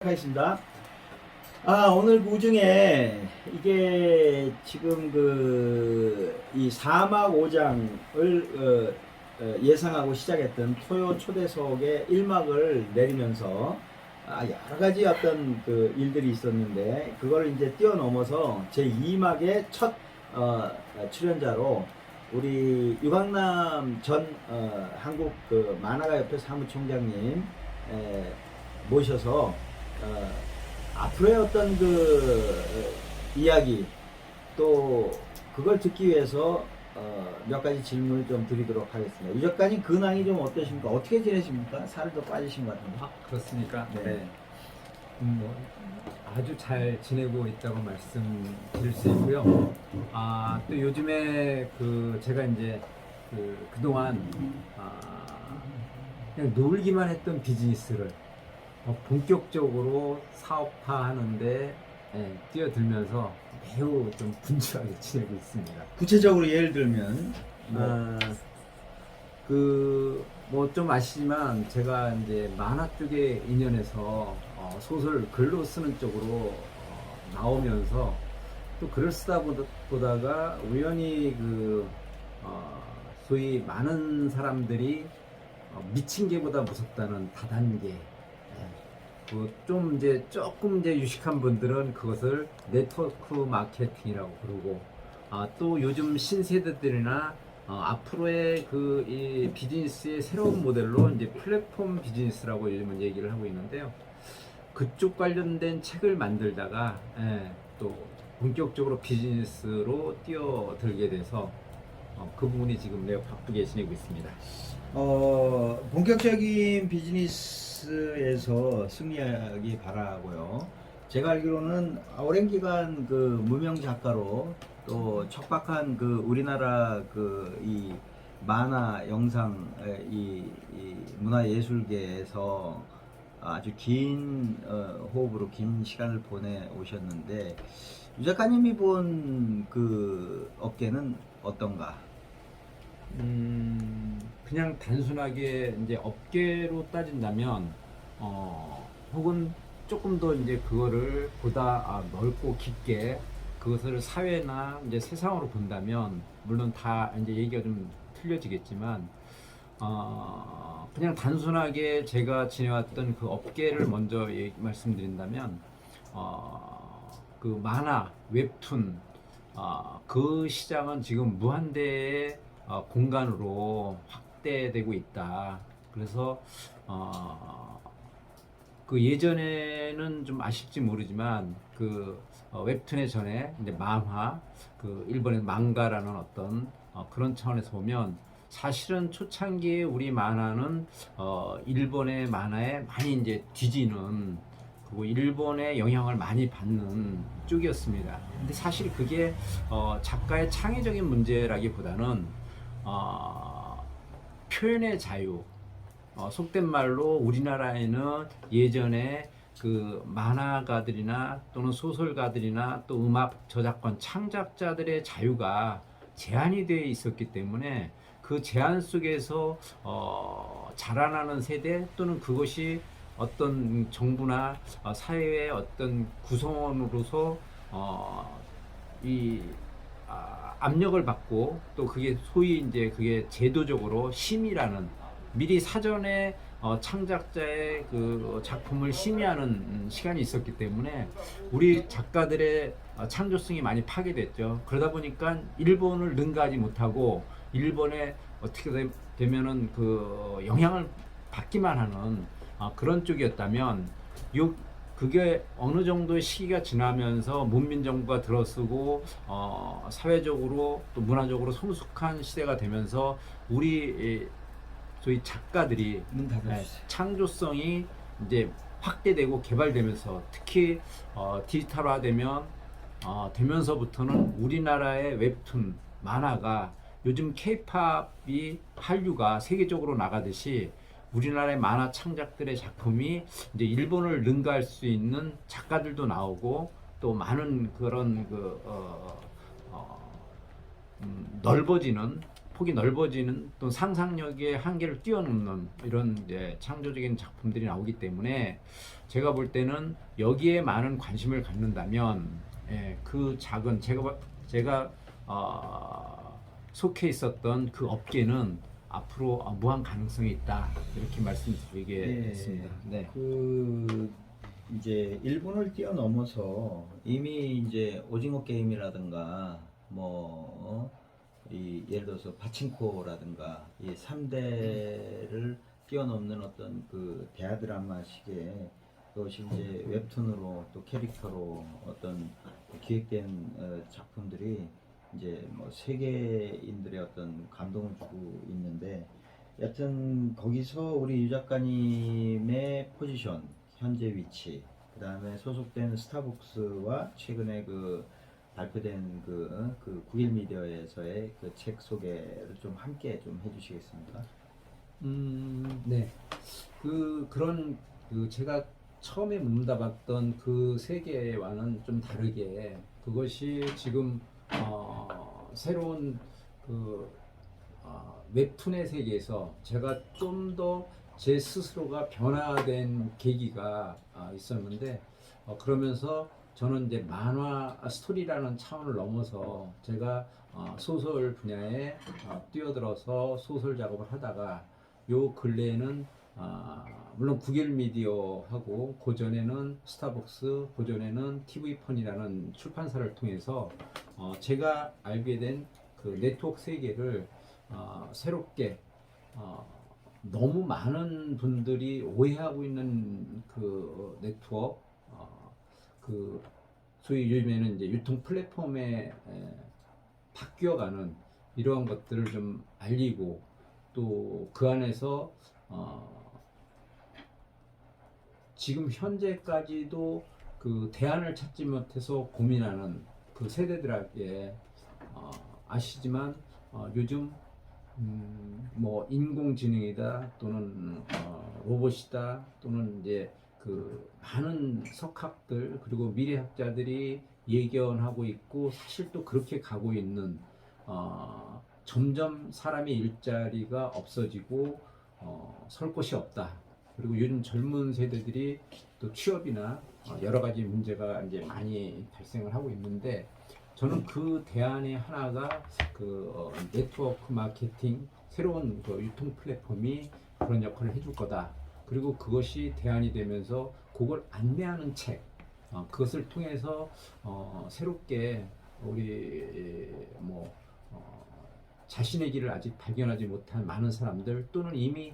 하겠습니다. 오늘 그 중에 이게 지금 이 사막 5장을 예상하고 시작했던 토요 초대석의 1막을 내리면서 여러 가지 어떤 그 일들이 있었는데 그걸 이제 뛰어넘어서 제 2막의 첫 출연자로 우리 유강남 전 한국 그 만화가 협회 사무총장님 모셔서 앞으로의 어떤 이야기 또 그걸 듣기 위해서 몇 가지 질문을 좀 드리도록 하겠습니다. 유 작가님 근황이 좀 어떠십니까? 어떻게 지내십니까? 살이 더 빠지신 것 같은데. 그렇습니까? 네. 네. 아주 잘 지내고 있다고 말씀드릴 수 있고요. 또 요즘에 제가 이제 그동안 그냥 놀기만 했던 비즈니스를 본격적으로 사업화하는데 뛰어들면서 매우 좀 분주하게 지내고 있습니다. 구체적으로 예를 들면 뭐 좀 아시지만 제가 이제 만화 쪽에 인연해서 소설 글로 쓰는 쪽으로 나오면서 또 글을 쓰다 보다가 우연히 소위 많은 사람들이 미친 개보다 무섭다는 다단계, 좀 이제 조금 이제 유식한 분들은 그것을 네트워크 마케팅이라고 그러고, 또 요즘 신세대들이나 앞으로의 이 비즈니스의 새로운 모델로 이제 플랫폼 비즈니스라고 요즘은 얘기를 하고 있는데요. 그쪽 관련된 책을 만들다가 또 본격적으로 비즈니스로 뛰어들게 돼서 그 부분이 지금 매우 바쁘게 지내고 있습니다. 본격적인 비즈니스에서 승리하기 바라고요. 제가 알기로는 오랜 기간 무명 작가로 또 척박한 우리나라 이 만화 영상 이 문화예술계에서 아주 긴 호흡으로 긴 시간을 보내 오셨는데 유 작가님이 본 업계는 어떤가? 그냥 단순하게 이제 업계로 따진다면 혹은 조금 더 이제 그거를 보다 넓고 깊게 그것을 사회나 이제 세상으로 본다면 물론 다 이제 얘기가 좀 틀려지겠지만 그냥 단순하게 제가 지내왔던 그 업계를 먼저 말씀드린다면 그 만화, 웹툰 그 시장은 지금 무한대의 공간으로 확대되고 있다. 그래서 예전에는 좀 아실지 모르지만 웹툰의 전에 이제 만화, 일본의 망가라는 어떤 그런 차원에서 보면 사실은 초창기에 우리 만화는 일본의 만화에 많이 이제 뒤지는 그리고 일본의 영향을 많이 받는 쪽이었습니다. 근데 사실 그게 작가의 창의적인 문제라기보다는 표현의 자유, 속된 말로 우리나라에는 예전에 만화가들이나 또는 소설가들이나 또 음악 저작권 창작자들의 자유가 제한이 되어 있었기 때문에 그 제한 속에서 자라나는 세대 또는 그것이 어떤 정부나 사회의 어떤 구성원으로서 압력을 받고 또 그게 소위 이제 그게 제도적으로 심의라는 미리 사전에 창작자의 작품을 심의하는 시간이 있었기 때문에 우리 작가들의 창조성이 많이 파괴됐죠. 그러다 보니까 일본을 능가하지 못하고 일본에 어떻게 되면은 영향을 받기만 하는 그런 쪽이었다면 그게 어느 정도의 시기가 지나면서 문민정부가 들어서고 사회적으로 또 문화적으로 성숙한 시대가 되면서 우리 소위 작가들이 창조성이 이제 확대되고 개발되면서 특히 디지털화되면 되면서부터는 우리나라의 웹툰 만화가 요즘 케이팝이 한류가 세계적으로 나가듯이 우리나라의 만화 창작들의 작품이 이제 일본을 능가할 수 있는 작가들도 나오고 또 많은 그런 넓어지는 폭이 넓어지는 또 상상력의 한계를 뛰어넘는 이런 이제 창조적인 작품들이 나오기 때문에 제가 볼 때는 여기에 많은 관심을 갖는다면 그 작은 제가 속해 있었던 그 업계는 앞으로 무한 가능성이 있다 이렇게 말씀드리겠습니다. 네. 그 이제 일본을 뛰어넘어서 이미 이제 오징어 게임이라든가 이 예를 들어서 파친코라든가 이 3대를 뛰어넘는 어떤 그 대하 드라마식의 그것이 이제 웹툰으로 또 캐릭터로 어떤 기획된 작품들이 이제 뭐 세계인들의 어떤 감동을 주고 있는데 여튼 거기서 우리 유 작가님의 포지션, 현재 위치, 그 다음에 소속된 스타벅스와 최근에 그 발표된 그 구일 미디어에서의 그 책 소개를 좀 함께 좀 해주시겠습니까? 네. 그런 제가 처음에 문답했던 그 세계와는 좀 다르게 그것이 지금 새로운 그 웹툰의 세계에서 제가 좀 더 제 스스로가 변화된 계기가 있었는데 그러면서 저는 이제 만화 스토리라는 차원을 넘어서 제가 소설 분야에 뛰어들어서 소설 작업을 하다가 요 근래에는 물론 구길 미디어하고 고전에는 스타벅스, 고전에는 TV펀이라는 출판사를 통해서 제가 알게 된 그 네트워크 세계를 새롭게 너무 많은 분들이 오해하고 있는 그 네트워크 그 소위 요즘에는 이제 유통 플랫폼에 바뀌어가는 이러한 것들을 좀 알리고 또 그 안에서 지금 현재까지도 그 대안을 찾지 못해서 고민하는 그 세대들에게 아시지만 요즘 뭐 인공지능이다 또는 로봇이다 또는 이제 그 많은 석학들 그리고 미래학자들이 예견하고 있고 사실 또 그렇게 가고 있는 점점 사람의 일자리가 없어지고 설 곳이 없다. 그리고 요즘 젊은 세대들이 또 취업이나 여러 가지 문제가 이제 많이 발생을 하고 있는데 저는 그 대안의 하나가 그 네트워크 마케팅 새로운 그 유통 플랫폼이 그런 역할을 해줄 거다. 그리고 그것이 대안이 되면서 그걸 안내하는 책, 그것을 통해서 새롭게 우리 자신의 길을 아직 발견하지 못한 많은 사람들 또는 이미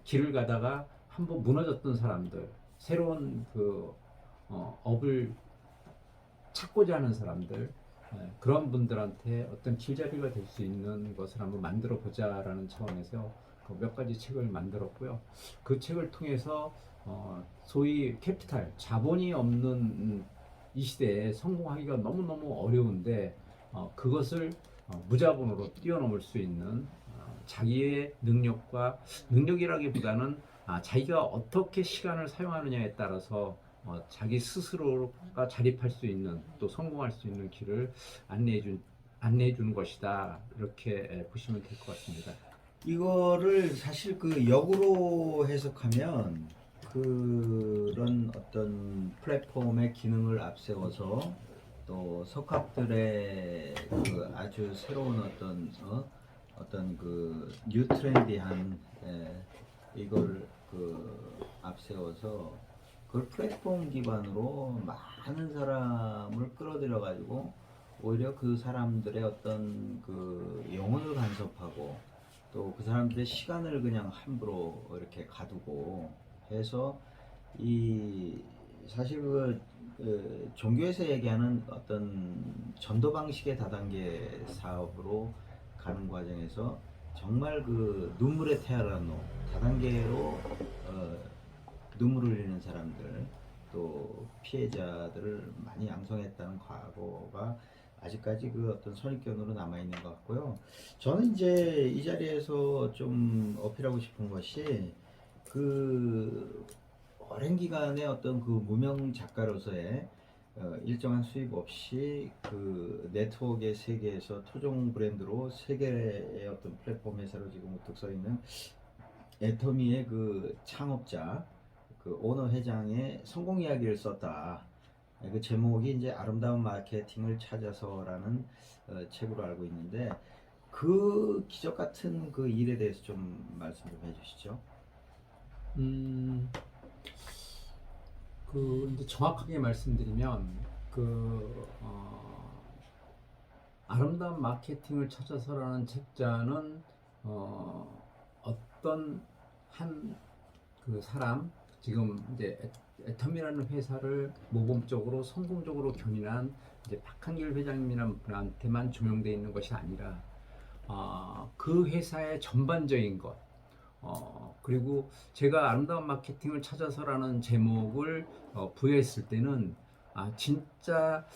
길을 가다가 한번 무너졌던 사람들, 새로운 그 업을 찾고자 하는 사람들, 그런 분들한테 어떤 길잡이가 될 수 있는 것을 한번 만들어 보자라는 차원에서 몇 가지 책을 만들었고요. 그 책을 통해서 소위 캐피탈, 자본이 없는 이 시대에 성공하기가 너무너무 어려운데 그것을 무자본으로 뛰어넘을 수 있는 자기의 능력이라기보다는 자기가 어떻게 시간을 사용하느냐에 따라서 자기 스스로가 자립할 수 있는 또 성공할 수 있는 길을 안내해 주는 것이다. 이렇게 보시면 될 것 같습니다. 이거를 사실 그 역으로 해석하면 그런 어떤 플랫폼의 기능을 앞세워서 또 석학들의 그 아주 새로운 어떤 그 뉴 트렌디한 이걸 그 앞세워서 그걸 플랫폼 기반으로 많은 사람을 끌어들여 가지고 오히려 그 사람들의 어떤 그 영혼을 간섭하고 또 그 사람들의 시간을 그냥 함부로 이렇게 가두고 해서 이 사실 그 종교에서 얘기하는 어떤 전도 방식의 다단계 사업으로 가는 과정에서 정말 그 눈물의 테라노 다단계로 눈물을 흘리는 사람들 또 피해자들을 많이 양성했다는 과거가 아직까지 그 어떤 선입견으로 남아있는 것 같고요. 저는 이제 이 자리에서 좀 어필하고 싶은 것이 그 오랜 기간의 어떤 그 무명 작가로서의 일정한 수입 없이 그 네트워크의 세계에서 토종 브랜드로 세계의 어떤 플랫폼 회사로 지금 우뚝 서 있는 애터미의 그 창업자, 그 그 오너 회장의 성공 이야기를 썼다. 그 제목이 이제 아름다운 마케팅을 찾아서라는 책으로 알고 있는데 그 기적 같은 그 일에 대해서 좀 말씀 좀 해주시죠. 음, 이제 정확하게 말씀드리면 아름다운 마케팅을 찾아서라는 책자는 어떤 한 그 사람, 지금 이제 애텀이라는 회사를 모범적으로 성공적으로 견인한 이제 박한길 회장님이라는 분한테만 조명되어 있는 것이 아니라 그 회사의 전반적인 것, 그리고 제가 아름다운 마케팅을 찾아서라는 제목을 부여했을 때는 진짜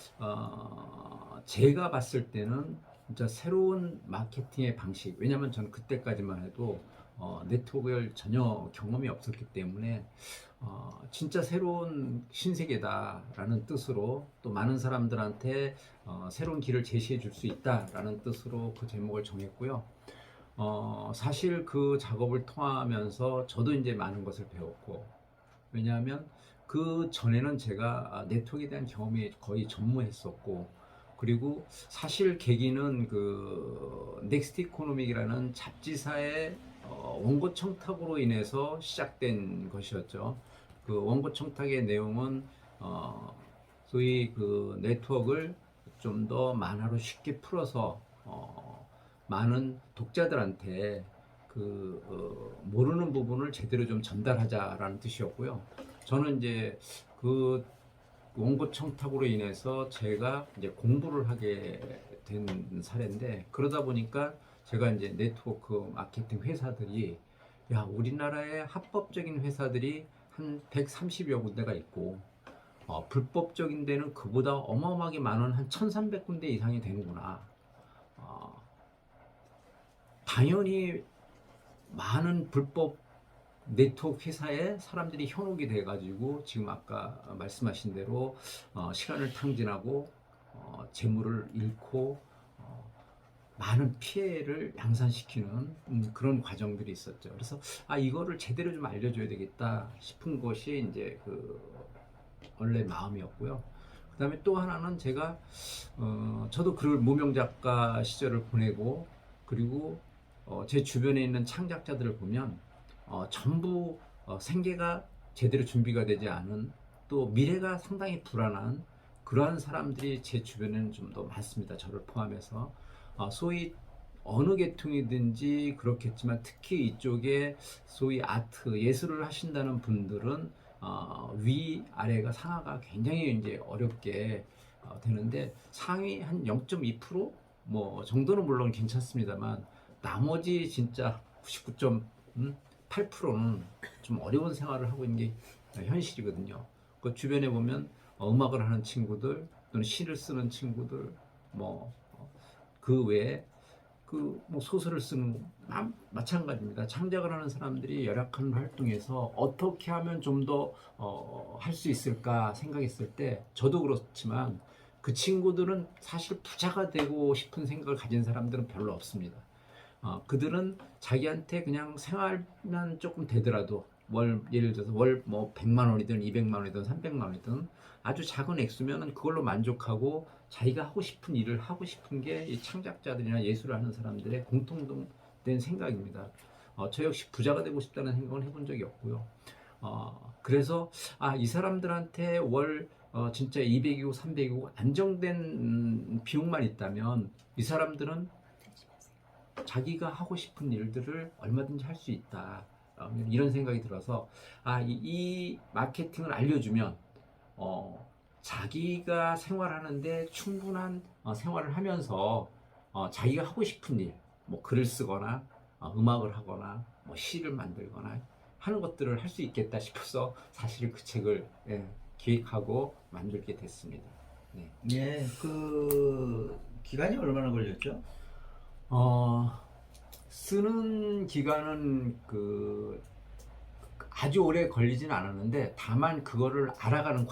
제가 봤을 때는 진짜 새로운 마케팅의 방식, 왜냐하면 저는 그때까지만 해도 네트워크를 전혀 경험이 없었기 때문에 진짜 새로운 신세계다라는 뜻으로, 또 많은 사람들한테 새로운 길을 제시해 줄 수 있다라는 뜻으로 그 제목을 정했고요. 사실 그 작업을 통하면서 저도 이제 많은 것을 배웠고, 왜냐하면 그 전에는 제가 네트워크에 대한 경험이 거의 전무했었고, 그리고 사실 계기는 그 넥스트 이코노믹이라는 잡지사의 원고 청탁으로 인해서 시작된 것이었죠. 그 원고 청탁의 내용은 소위 그 네트워크를 좀 더 만화로 쉽게 풀어서 많은 독자들한테 모르는 부분을 제대로 좀 전달하자라는 뜻이었고요. 저는 이제 그 원고 청탁으로 인해서 제가 이제 공부를 하게 된 사례인데, 그러다 보니까 제가 이제 네트워크 마케팅 회사들이, 우리나라의 합법적인 회사들이 한 130여 군데가 있고 불법적인 데는 그보다 어마어마하게 많은 한 1300군데 이상이 되는구나. 당연히 많은 불법 네트워크 회사에 사람들이 현혹이 돼가지고 지금 아까 말씀하신 대로 시간을 탕진하고 재물을 잃고 많은 피해를 양산시키는 그런 과정들이 있었죠. 그래서 이거를 제대로 좀 알려줘야 되겠다 싶은 것이 이제 그 원래 마음이었고요. 그 다음에 또 하나는 제가 저도 글 무명 작가 시절을 보내고, 그리고 제 주변에 있는 창작자들을 보면 전부 생계가 제대로 준비가 되지 않은, 또 미래가 상당히 불안한 그러한 사람들이 제 주변에는 좀 더 많습니다. 저를 포함해서. 소위 어느 계통이든지 그렇겠지만 특히 이쪽에 소위 아트, 예술을 하신다는 분들은 위, 아래가 상하가 굉장히 이제 어렵게 되는데, 상위 한 0.2% 뭐 정도는 물론 괜찮습니다만 나머지 진짜 99.8%는 좀 어려운 생활을 하고 있는 게 현실이거든요. 그 주변에 보면 음악을 하는 친구들, 또는 시를 쓰는 친구들, 그 외에 뭐 소설을 쓰는 마찬가지입니다. 창작을 하는 사람들이 열악한 활동에서 어떻게 하면 좀 더 할 수 있을까 생각했을 때, 저도 그렇지만 그 친구들은 사실 부자가 되고 싶은 생각을 가진 사람들은 별로 없습니다. 그들은 자기한테 그냥 생활만 조금 되더라도 예를 들어서 월 뭐 100만 원이든 200만 원이든 300만 원이든 아주 작은 액수면은 그걸로 만족하고 자기가 하고 싶은 일을 하고 싶은 게 이 창작자들이나 예술을 하는 사람들의 공통된 생각입니다. 저 역시 부자가 되고 싶다는 생각은 해본 적이 없고요. 그래서 이 사람들한테 월 진짜 200이고 300이고 안정된 비용만 있다면 이 사람들은 자기가 하고 싶은 일들을 얼마든지 할 수 있다. 이런 생각이 들어서 이 마케팅을 알려주면 자기가 생활하는데 충분한 생활을 하면서 자기가 하고 싶은 일, 뭐 글을 쓰거나 음악을 하거나 뭐 시를 만들거나 하는 것들을 할 수 있겠다 싶어서 사실 그 책을 기획하고 만들게 됐습니다. 네. 예, 그 기간이 얼마나 걸렸죠? 쓰는 기간은 아주 오래 걸리진 않았는데, 다만 그거를 알아가는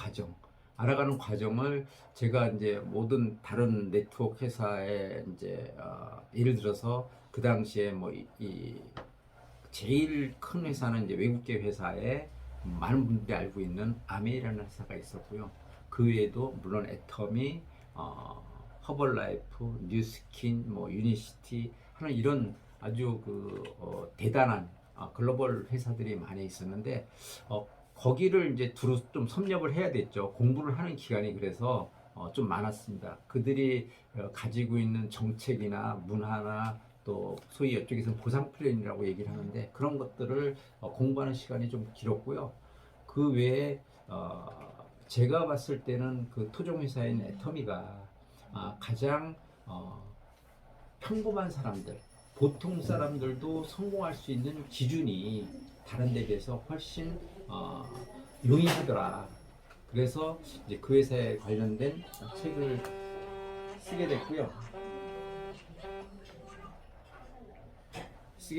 과정을 제가 이제 모든 다른 네트워크 회사에 이제 예를 들어서 그 당시에 뭐 이 제일 큰 회사는 이제 외국계 회사에 많은 분들이 알고 있는 아메이라는 회사가 있었고요. 그 외에도 물론 애터미, 허벌라이프, 뉴스킨, 뭐 유니시티 하는 이런 아주 대단한 글로벌 회사들이 많이 있었는데 거기를 이제 두루 좀 섭렵을 해야 됐죠. 공부를 하는 기간이 그래서 좀 많았습니다. 그들이 가지고 있는 정책이나 문화나 또 소위 이쪽에서는 보상 플랜이라고 얘기를 하는데 그런 것들을 공부하는 시간이 좀 길었고요. 그 외에 제가 봤을 때는 그 토종 회사인 애터미가 가장 평범한 사람들, 보통 사람들도 성공할 수 있는 기준이 다른 데 비해서 훨씬 용이하더라. 그래서 이제 그 회사에 관련된 책을 쓰게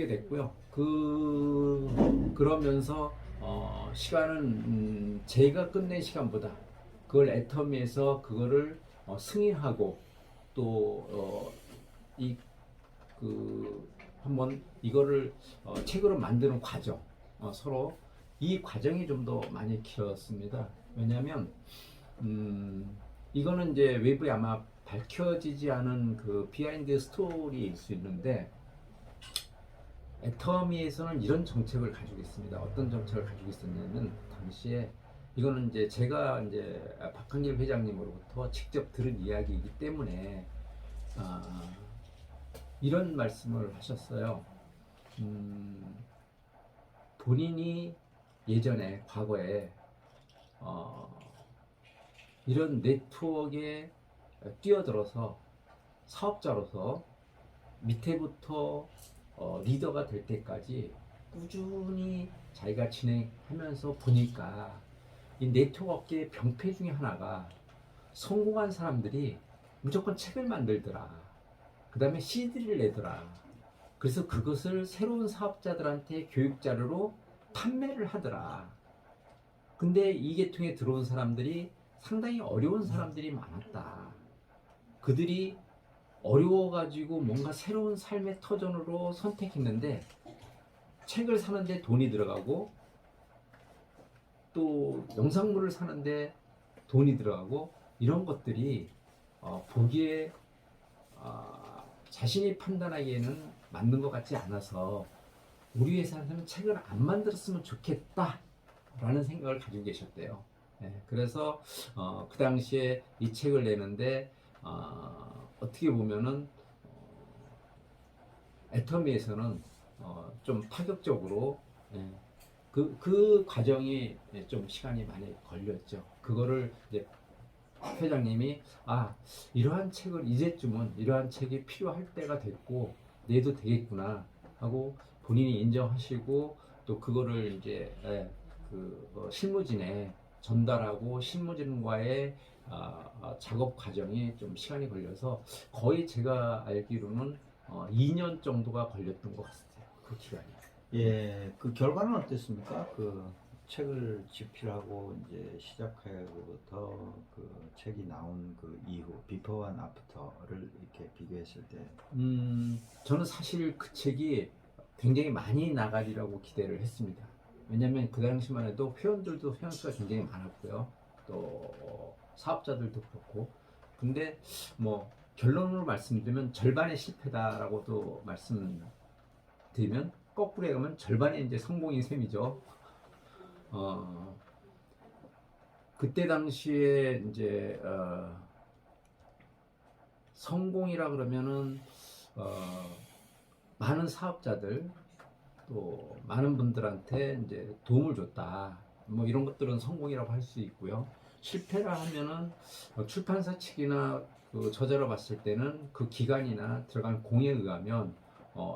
됐고요. 그러면서 시간은 제가 끝낸 시간보다 그걸 애터미에서 그거를 승인하고 또 한번 이거를 책으로 만드는 과정 서로 이 과정이 좀 더 많이 길었습니다. 왜냐하면 이거는 이제 외부에 아마 밝혀지지 않은 그 비하인드 스토리일 수 있는데 애터미에서는 이런 정책을 가지고 있습니다. 어떤 정책을 가지고 있었냐면 당시에 이거는 이제 제가 이제 박한길 회장님으로부터 직접 들은 이야기이기 때문에 이런 말씀을 하셨어요. 본인이 예전에 과거에 이런 네트워크에 뛰어들어서 사업자로서 밑에부터 리더가 될 때까지 꾸준히 자기가 진행하면서 보니까 이 네트워크 업계의 병폐 중에 하나가 성공한 사람들이 무조건 책을 만들더라. 그 다음에 CD를 내더라. 그래서 그것을 새로운 사업자들한테 교육 자료로 판매를 하더라. 근데 이 계통에 들어온 사람들이 상당히 어려운 사람들이 많았다. 그들이 어려워가지고 뭔가 새로운 삶의 터전으로 선택했는데 책을 사는데 돈이 들어가고 또 영상물을 사는데 돈이 들어가고 이런 것들이 보기에 자신이 판단하기에는 맞는 것 같지 않아서 우리 회사에서는 책을 안 만들었으면 좋겠다 라는 생각을 가지고 계셨대요. 네, 그래서 그 당시에 이 책을 내는데 어떻게 보면은 애터미에서는 좀 파격적으로 그 과정이 좀 시간이 많이 걸렸죠. 그거를 이제 회장님이 이러한 책을 이제쯤은 이러한 책이 필요할 때가 됐고 내도 되겠구나 하고 본인이 인정하시고 또 그거를 이제 실무진에 전달하고 실무진과의 작업 과정이 좀 시간이 걸려서 거의 제가 알기로는 2년 정도가 걸렸던 것 같아요. 그 기간이. 예, 그 결과는 어땠습니까? 그 책을 집필하고 이제 시작하고부터 그 책이 나온 그 이후 비포 앤 애프터를 이렇게 비교했을 때 저는 사실 그 책이 굉장히 많이 나가리라고 기대를 했습니다. 왜냐하면 그 당시만 해도 회원들도 회원수가 굉장히 많았고요. 또 사업자들도 그렇고. 근데 뭐 결론으로 말씀드리면 절반의 실패다라고도 말씀드리면 거꾸로 해가면 절반의 이제 성공인 셈이죠. 그때 당시에 이제 성공이라 그러면은 많은 사업자들 또 많은 분들한테 이제 도움을 줬다. 뭐 이런 것들은 성공이라고 할 수 있고요. 실패라 하면은 출판사 측이나 그 저자로 봤을 때는 그 기간이나 들어간 공에 의하면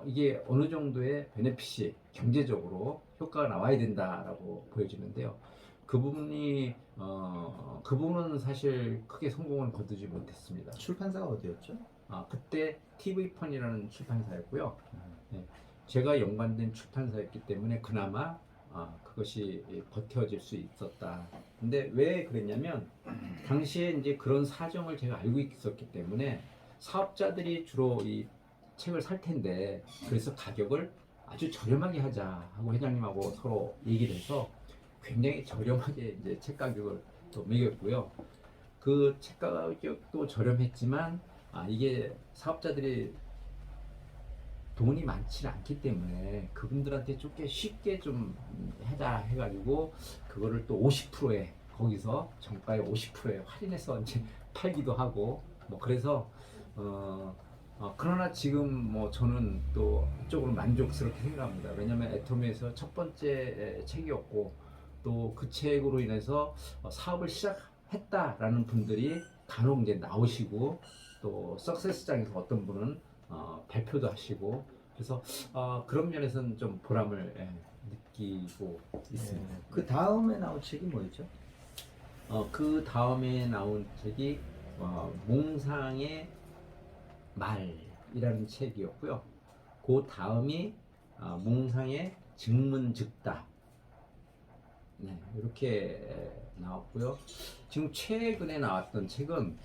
이게 어느 정도의 베네핏이 경제적으로 효과가 나와야 된다라고 보여지는데요. 그 부분은 사실 크게 성공을 거두지 못했습니다. 출판사가 어디였죠? 그때 TV펀이라는 출판사였고요. 네, 제가 연관된 출판사였기 때문에 그나마 그것이 버텨질 수 있었다. 근데 왜 그랬냐면 당시에 이제 그런 사정을 제가 알고 있었기 때문에 사업자들이 주로 이 책을 살 텐데 그래서 가격을 아주 저렴하게 하자 하고 회장님하고 서로 얘기를 해서 굉장히 저렴하게 이제 책 가격을 또 매겼고요. 그 책 가격도 저렴했지만 이게 사업자들이 돈이 많지 않기 때문에 그분들한테 좀 쉽게 좀 해다 해가지고 그거를 또 50%에 거기서 정가의 50%에 할인해서 이제 팔기도 하고 뭐 그래서 그러나 지금 뭐 저는 또 한쪽으로 만족스럽게 생각합니다. 왜냐하면 애터미에서 첫 번째 책이었고 또 그 책으로 인해서 사업을 시작했다라는 분들이 간혹 이제 나오시고 또 석세스장에서 어떤 분은 발표도 하시고 그래서 그런 면에서는 좀 보람을 느끼고 있습니다. 그 다음에 나온 책이 뭐였죠? 그 다음에 나온 책이 몽상의 말이라는 책이었고요. 그 다음이 몽상의 증문즉답. 네, 이렇게 나왔고요. 지금 최근에 나왔던 책은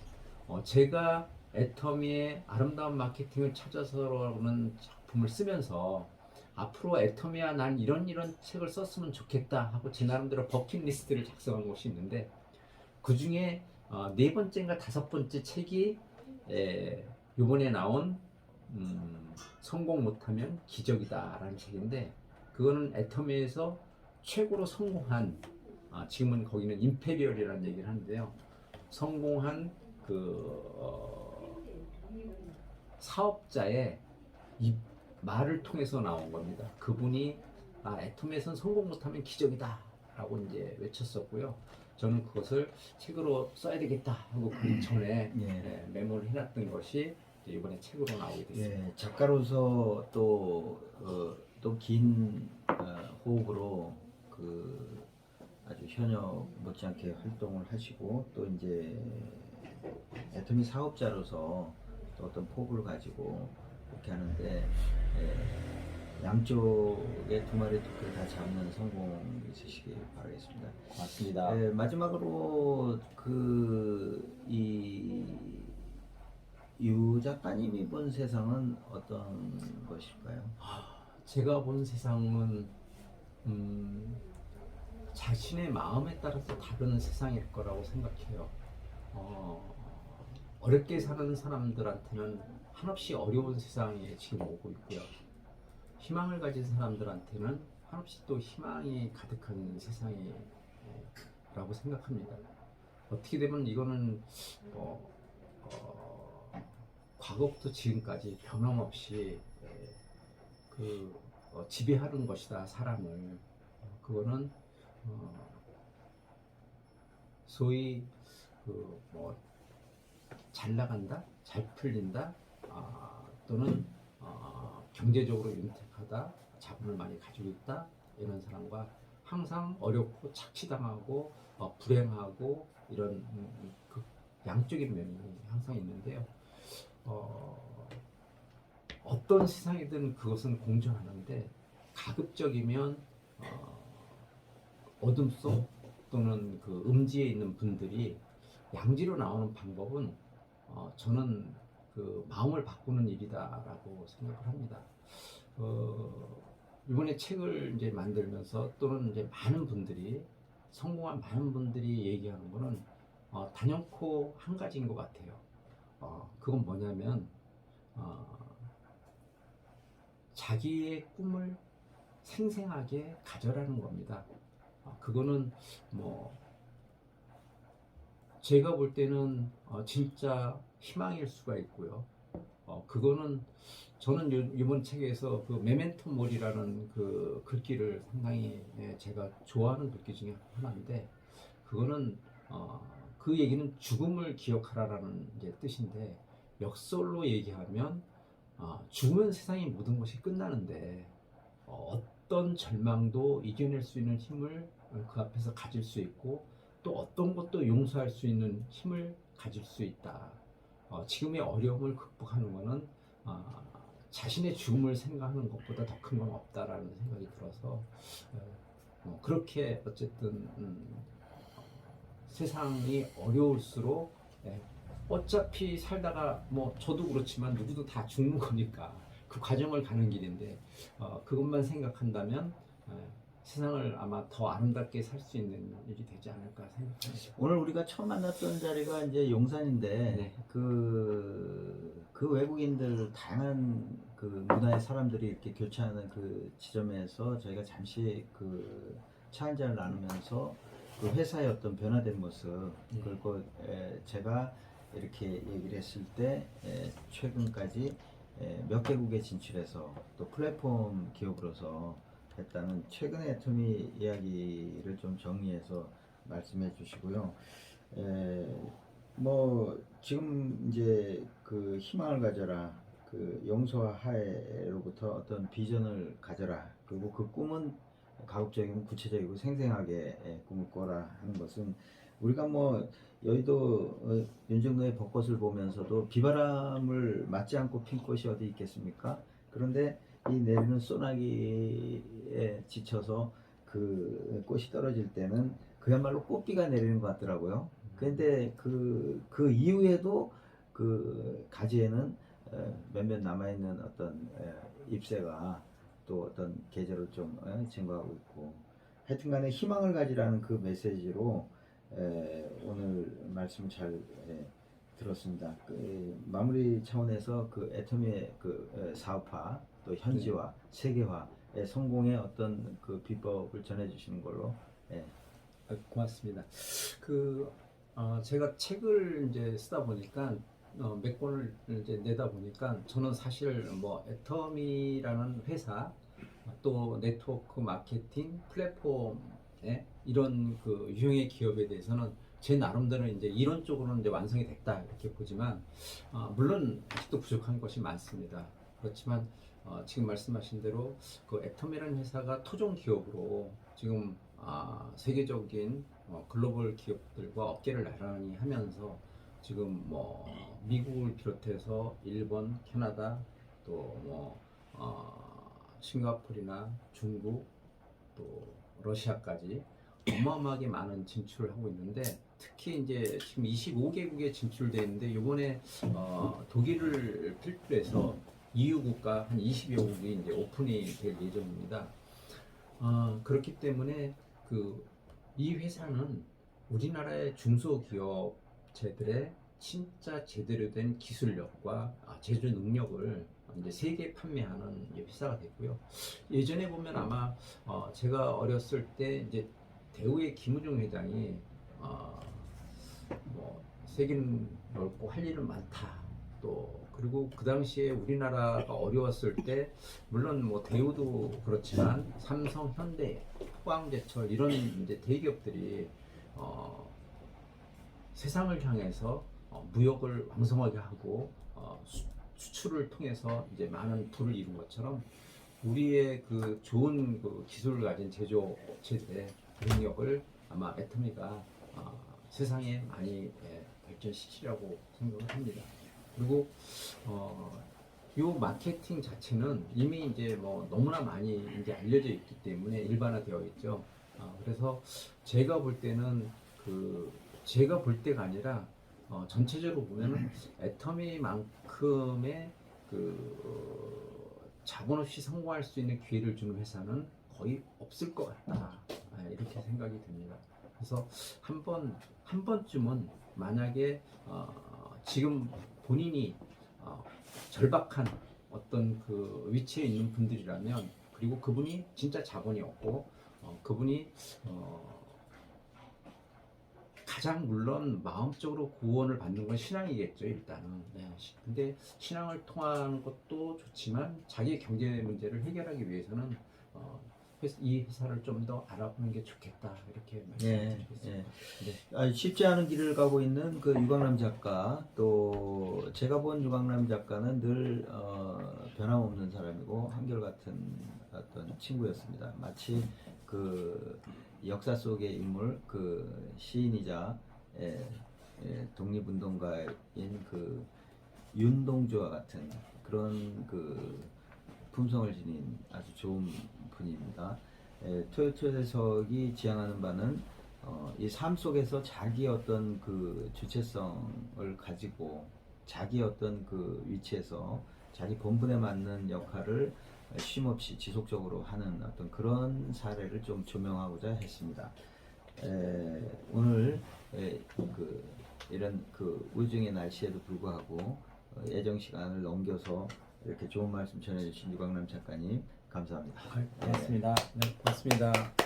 제가 애터미의 아름다운 마케팅을 찾아서라는 작품을 쓰면서 앞으로 애터미야 난 이런 책을 썼으면 좋겠다 하고 제 나름대로 버킷리스트를 작성한 것이 있는데 그 중에 네 번째인가 다섯 번째 책이 이번에 나온 성공 못하면 기적이다라는 책인데 그거는 애터미에서 최고로 성공한 지금은 거기는 임페리얼이라는 얘기를 하는데요. 성공한 사업자의 이 말을 통해서 나온 겁니다. 그분이 애터미에선 성공 못하면 기적이다 라고 이제 외쳤었고요. 저는 그것을 책으로 써야 되겠다 하고 그 전에 메모를 해놨던 것이 이번에 책으로 나오게 됐습니다. 예, 작가로서 또 긴 호흡으로 그 아주 현역 못지않게 활동을 하시고 또 이제 애터미 사업자로서 또 어떤 포부를 가지고 이렇게 하는데 양쪽의 두 마리 토끼를 다 잡는 성공 있으시길 바라겠습니다. 맞습니다. 마지막으로 유 작가님이 본 세상은 어떤 것일까요? 제가 본 세상은 자신의 마음에 따라서 다른 세상일 거라고 생각해요. 어렵게 사는 사람들한테는 한없이 어려운 세상이 지금 오고 있고요. 희망을 가진 사람들한테는 한없이 또 희망이 가득한 세상이라고 생각합니다. 어떻게 되면 이거는 과거부터 지금까지 변함없이 지배하는 것이다 사람을. 그거는 소위 잘 나간다, 잘 풀린다, 또는 경제적으로 윤택하다, 자본을 많이 가지고 있다 이런 사람과 항상 어렵고 착취당하고 불행하고 이런 양쪽인 면이 항상 있는데요. 어떤 세상이든 그것은 공존하는데 가급적이면 어둠 속 또는 그 음지에 있는 분들이 양지로 나오는 방법은 저는 그 마음을 바꾸는 일이다라고 생각을 합니다. 이번에 책을 이제 만들면서 또는 이제 많은 분들이 성공한 많은 분들이 얘기하는 거는 단연코 한 가지인 것 같아요. 그건 뭐냐면 자기의 꿈을 생생하게 가져라는 겁니다. 그거는 뭐 제가 볼 때는 진짜 희망일 수가 있고요. 그거는 저는 이번 책에서 그 메멘토 모리라는 그 글귀를 상당히 제가 좋아하는 글귀 중에 하나인데 그거는 그 얘기는 죽음을 기억하라라는 이제 뜻인데 역설로 얘기하면 죽으면 세상의 모든 것이 끝나는데 어떤 절망도 이겨낼 수 있는 힘을 그 앞에서 가질 수 있고 또 어떤 것도 용서할 수 있는 힘을 가질 수 있다. 지금의 어려움을 극복하는 것은 자신의 죽음을 생각하는 것보다 더 큰 건 없다라는 생각이 들어서 그렇게 어쨌든 세상이 어려울수록 어차피 살다가 뭐 저도 그렇지만 누구도 다 죽는 거니까 그 과정을 가는 길인데 그것만 생각한다면 세상을 아마 더 아름답게 살 수 있는 일이 되지 않을까 생각합니다. 오늘 우리가 처음 만났던 자리가 이제 용산인데 네. 그 외국인들 다양한 그 문화의 사람들이 이렇게 교차하는 그 지점에서 저희가 잠시 그 차 한잔을 나누면서 그 회사의 어떤 변화된 모습 네. 그리고 제가 이렇게 얘기를 했을 때 최근까지 몇 개국에 진출해서 또 플랫폼 기업으로서 했다는 최근의 애터미 이야기를 좀 정리해서 말씀해 주시고요. 뭐 지금 이제 그 희망을 가져라, 그 용서와 화해로부터 어떤 비전을 가져라. 그리고 그 꿈은 가급적이면 구체적이고 생생하게 꿈을 꿔라 하는 것은 우리가 뭐 여의도 윤정로의 벚꽃을 보면서도 비바람을 맞지 않고 핀 꽃이 어디 있겠습니까? 그런데 이 내리는 소나기에 지쳐서 그 꽃이 떨어질 때는 그야말로 꽃비가 내리는 것 같더라고요. 그런데 그 이후에도 그 가지에는 몇몇 남아있는 어떤 잎새가 또 어떤 계절을 좀 증거하고 있고 하여튼간에 희망을 가지라는 그 메시지로 오늘 말씀 잘 들었습니다. 그 마무리 차원에서 그 애터미의 그 사업화 또 현지화, 세계화의 성공의 어떤 그 비법을 전해주시는 걸로. 예. 고맙습니다. 제가 책을 이제 쓰다 보니까 몇 권을 이제 내다 보니까 저는 사실 뭐 애터미라는 회사 또 네트워크 마케팅 플랫폼에 이런 그 유형의 기업에 대해서는 제 나름대로 이제 이론적으로는 이제 완성이 됐다 이렇게 보지만 물론 아직도 부족한 것이 많습니다. 그렇지만 지금 말씀하신 대로 그 애터미라는 회사가 토종 기업으로 지금 세계적인 글로벌 기업들과 어깨를 나란히 하면서 지금 뭐 미국을 비롯해서 일본, 캐나다 또 싱가포르나 중국 또 러시아까지 어마어마하게 많은 진출을 하고 있는데 특히 이제 지금 25개국에 진출되어 있는데 이번에 독일을 필두로 해서 EU 국가 한 20여 국이 이제 오픈이 될 예정입니다. 그렇기 때문에 이 회사는 우리나라의 중소기업체들의 진짜 제대로 된 기술력과 제조 능력을 이제 세계에 판매하는 회사가 됐고요. 예전에 보면 아마 제가 어렸을 때 이제 대우의 김우중 회장이 뭐 세계는 넓고 할 일은 많다. 또 그리고 그 당시에 우리나라가 어려웠을 때 물론 뭐 대우도 그렇지만 삼성, 현대, 포항제철 이런 이제 대기업들이 세상을 향해서 무역을 왕성하게 하고 수출을 통해서 이제 많은 부를 이룬 것처럼 우리의 그 좋은 그 기술을 가진 제조업체들의 능력을 아마 애터미가 세상에 많이 발전시키려고 생각을 합니다. 그리고 이 마케팅 자체는 이미 이제 뭐 너무나 많이 이제 알려져 있기 때문에 일반화되어 있죠. 그래서 제가 볼 때는 제가 볼 때가 아니라 전체적으로 보면 애터미만큼의 자본 없이 성공할 수 있는 기회를 주는 회사는 거의 없을 것 같다. 이렇게 생각이 듭니다. 그래서 한 번쯤은 만약에 지금 본인이 절박한 어떤 그 위치에 있는 분들이라면 그리고 그분이 진짜 자본이 없고 그분이 가장 물론 마음적으로 구원을 받는 건 신앙이겠죠 일단은. 근데 신앙을 통하는 것도 좋지만 자기 경제 문제를 해결하기 위해서는 이 회사를 좀 더 알아보는 게 좋겠다 이렇게 말씀드리겠습니다. 쉽지 않은 길을 가고 있는 그 유강남 작가 또 제가 본 유강남 작가는 늘 변함없는 사람이고 한결같은 어떤 친구였습니다. 마치 그 역사 속의 인물 그 시인이자 독립운동가인 그 윤동주와 같은 그런 그 품성을 지닌 아주 좋은 분입니다. 토요토요석이 지향하는 바는 이 삶 속에서 자기 어떤 그 주체성을 가지고 자기 어떤 그 위치에서 자기 본분에 맞는 역할을 쉼 없이 지속적으로 하는 어떤 그런 사례를 좀 조명하고자 했습니다. 오늘 이런 우중의 날씨에도 불구하고 예정 시간을 넘겨서 이렇게 좋은 말씀 전해주신 유광남 작가님 감사합니다. 고맙습니다. 네, 고맙습니다.